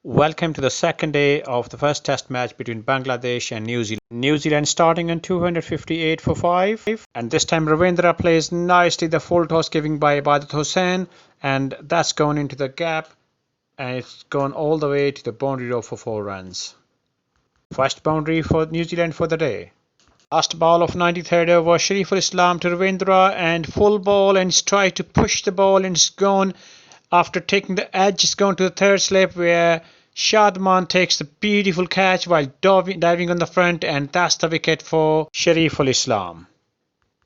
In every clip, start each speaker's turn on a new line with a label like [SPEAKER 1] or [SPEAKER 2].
[SPEAKER 1] Welcome to the second day of the first test match between Bangladesh and New Zealand. New Zealand starting on 258 for 5, and this time Ravindra plays nicely the full toss giving by Ibadat Hossain, and that's gone into the gap and it's gone all the way to the boundary row for 4 runs. First boundary for New Zealand for the day. Last ball of 93rd over, Shariful Islam to Ravindra and full ball, and he's tried to push the ball and it's gone. After taking the edge, it's gone to the third slip where Shadman takes the beautiful catch while diving on the front, and that's the wicket for Shariful Islam.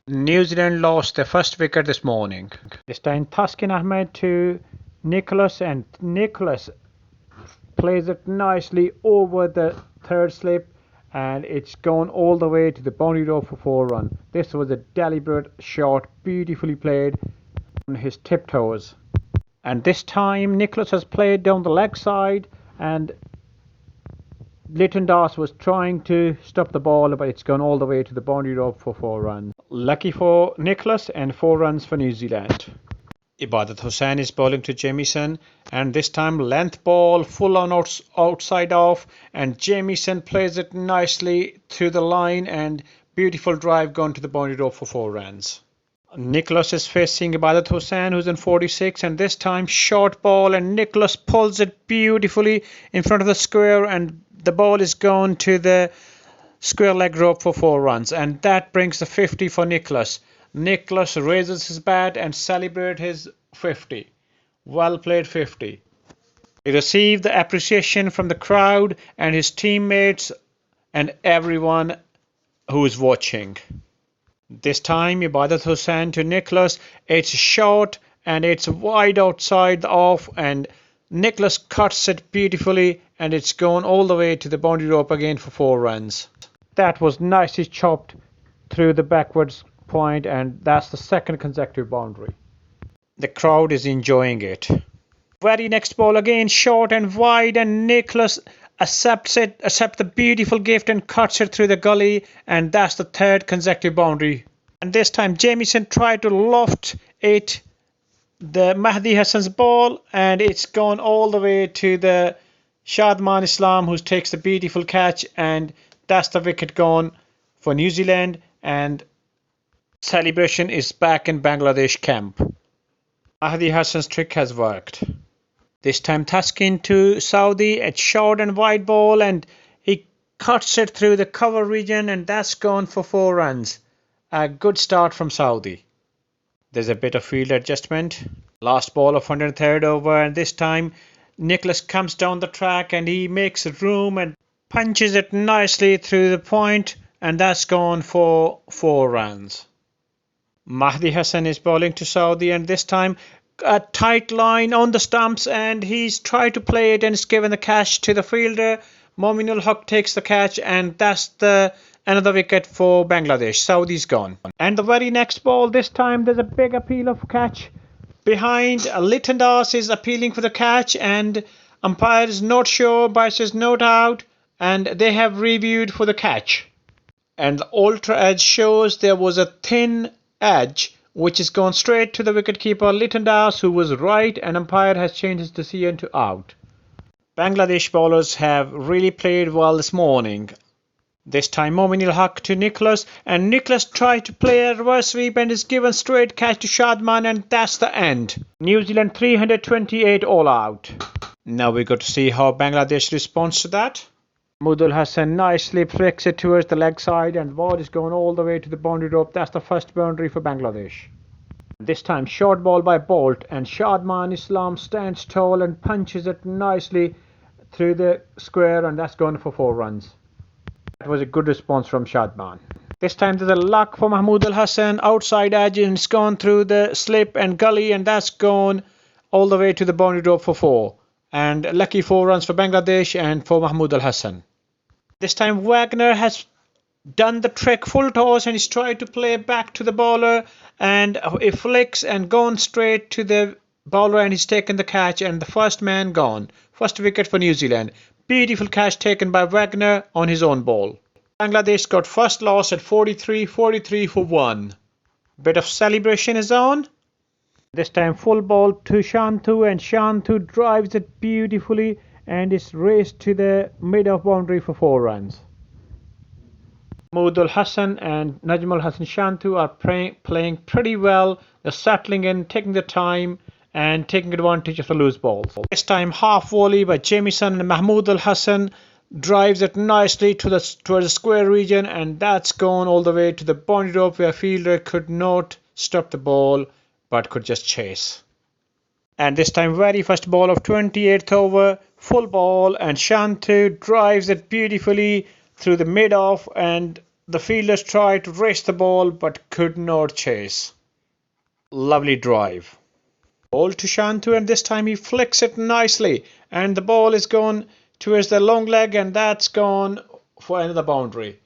[SPEAKER 1] New Zealand lost their first wicket this morning. This time Thaskin Ahmed to Nicholas, and Nicholas plays it nicely over the third slip and it's gone all the way to the boundary row for 4 runs. This was a deliberate shot, beautifully played on his tiptoes. And this time Nicholas has played down the leg side and Lytton Das was trying to stop the ball, but it's gone all the way to the boundary row for 4 runs. Lucky for Nicholas and 4 runs for New Zealand. Ibadat Hossain is bowling to Jamieson, and this time length ball full on outside off, and Jamieson plays it nicely through the line and beautiful drive gone to the boundary row for 4 runs. Nicholas is facing Ibadat Hossain, who's in 46, and this time short ball, and Nicholas pulls it beautifully in front of the square, and the ball is gone to the square leg rope for 4 runs, and that brings the 50 for Nicholas. Nicholas raises his bat and celebrates his 50. Well played 50. He received the appreciation from the crowd and his teammates and everyone who is watching. This time Ibadat Hossain to Nicholas. It's short and it's wide outside off, and Nicholas cuts it beautifully and it's gone all the way to the boundary rope again for 4 runs. That was nicely chopped through the backwards point, and that's the second consecutive boundary. The crowd is enjoying it. Very next ball again short and wide, and Nicholas accepts the beautiful gift and cuts it through the gully, and that's the third consecutive boundary. And this time Jamieson tried to loft it, the Mahdi Hassan's ball, and it's gone all the way to the Shadman Islam, who takes the beautiful catch, and that's the wicket gone for New Zealand, and celebration is back in Bangladesh camp. Mahdi Hassan's trick has worked. This time Thaskin to Saudi, it's short and wide ball, and he cuts it through the cover region, and that's gone for 4 runs. A good start from Saudi. There's a bit of field adjustment. Last ball of 103rd over, and this time Nicholas comes down the track and he makes room and punches it nicely through the point, and that's gone for 4 runs. Mahdi Hassan is bowling to Saudi, and this time a tight line on the stumps, and he's tried to play it and it's given the catch to the fielder. Mominul Haq takes the catch, and that's another wicket for Bangladesh. Saudi's gone. And the very next ball, this time there's a big appeal of catch behind. Lytton Das is appealing for the catch, and umpire is not sure, but says not out, and they have reviewed for the catch. And the ultra edge shows there was a thin edge which has gone straight to the wicketkeeper Lytton Das, who was right, and umpire has changed his decision to out. Bangladesh bowlers have really played well this morning. This time Mominul Haq to Nicholas, and Nicholas tried to play a reverse sweep and is given straight catch to Shadman, and that's the end. New Zealand 328 all out. Now we got to see how Bangladesh responds to that. Mahmudul Hassan nicely flicks it towards the leg side, and the ball is going all the way to the boundary rope. That's the first boundary for Bangladesh. This time short ball by Bolt, and Shadman Islam stands tall and punches it nicely through the square, and that's gone for 4 runs. That was a good response from Shadman. This time there's a luck for Mahmudul Hassan, outside edge, and it's gone through the slip and gully, and that's gone all the way to the boundary rope for 4. And lucky 4 runs for Bangladesh and for Mahmudul Hassan. This time Wagner has done the trick, full toss, and he's tried to play back to the bowler, and it flicks and gone straight to the bowler, and he's taken the catch, and the first man gone. First wicket for New Zealand. Beautiful catch taken by Wagner on his own ball. Bangladesh got first loss at 43 for 1. Bit of celebration is on. This time full ball to Shantu, and Shantu drives it beautifully, and it's raced to the mid-off boundary for 4 runs. Mahmood Hassan and Najmul Hassan Shantu are playing pretty well. They're settling in, taking their time and taking advantage of the loose balls. This time half volley by Jamieson, and Mahmood Hassan drives it nicely towards the square region, and that's gone all the way to the boundary rope where fielder could not stop the ball but could just chase. And this time very first ball of 28th over, full ball, and Shantu drives it beautifully through the mid-off, and the fielders tried to race the ball but could not chase. Lovely drive. Ball to Shantu, and this time he flicks it nicely, and the ball is gone towards the long leg, and that's gone for another boundary.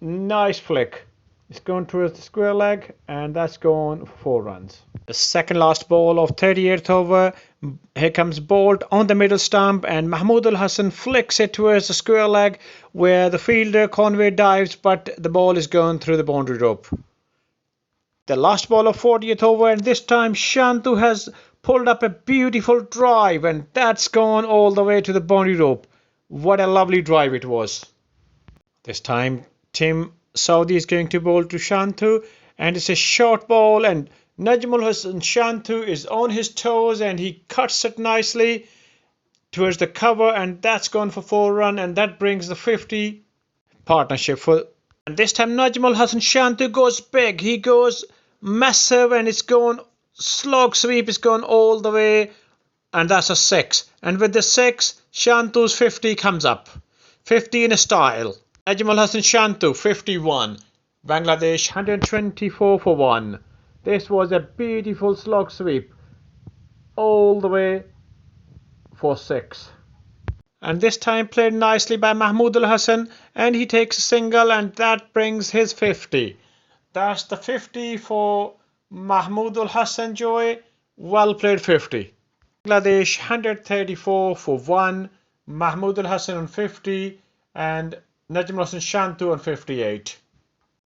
[SPEAKER 1] Nice flick. It's gone towards the square leg, and that's gone for 4 runs. The second last ball of 38th over. Here comes Bolt on the middle stump, and Mahmood Hassan flicks it towards the square leg where the fielder Conway dives, but the ball is gone through the boundary rope. The last ball of 40th over, and this time Shantu has pulled up a beautiful drive, and that's gone all the way to the boundary rope. What a lovely drive it was. This time Tim Saudi is going to bowl to Shantu, and it's a short ball, and Najmul Hassan Shantu is on his toes, and he cuts it nicely towards the cover, and that's gone for 4 runs, and that brings the 50 partnership for. And this time Najmul Hassan Shantu goes big. He goes massive, and it's gone slog sweep. It's gone all the way, and that's a 6. And with the 6, Shantu's 50 comes up. 50 in a style. Najmul Hassan Shantu 51, Bangladesh 124 for 1. This was a beautiful slog sweep all the way for 6. And this time played nicely by Mahmood Hassan, and he takes a single, and that brings his 50. That's the 50 for Mahmood Hassan Joy. Well played 50. Bangladesh 134 for 1, Mahmood Hassan on 50, and Najmul Hassan Shantu on 58.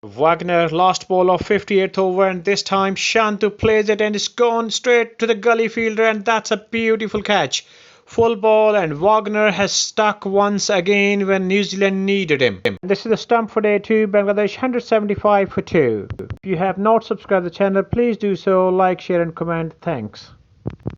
[SPEAKER 1] Wagner, last ball of 58th over, and this time Shantu plays it, and it's gone straight to the gully fielder, and that's a beautiful catch. Full ball, and Wagner has stuck once again when New Zealand needed him. This is the stump for day 2, Bangladesh 175 for 2. If you have not subscribed to the channel, please do so, like, share and comment. Thanks.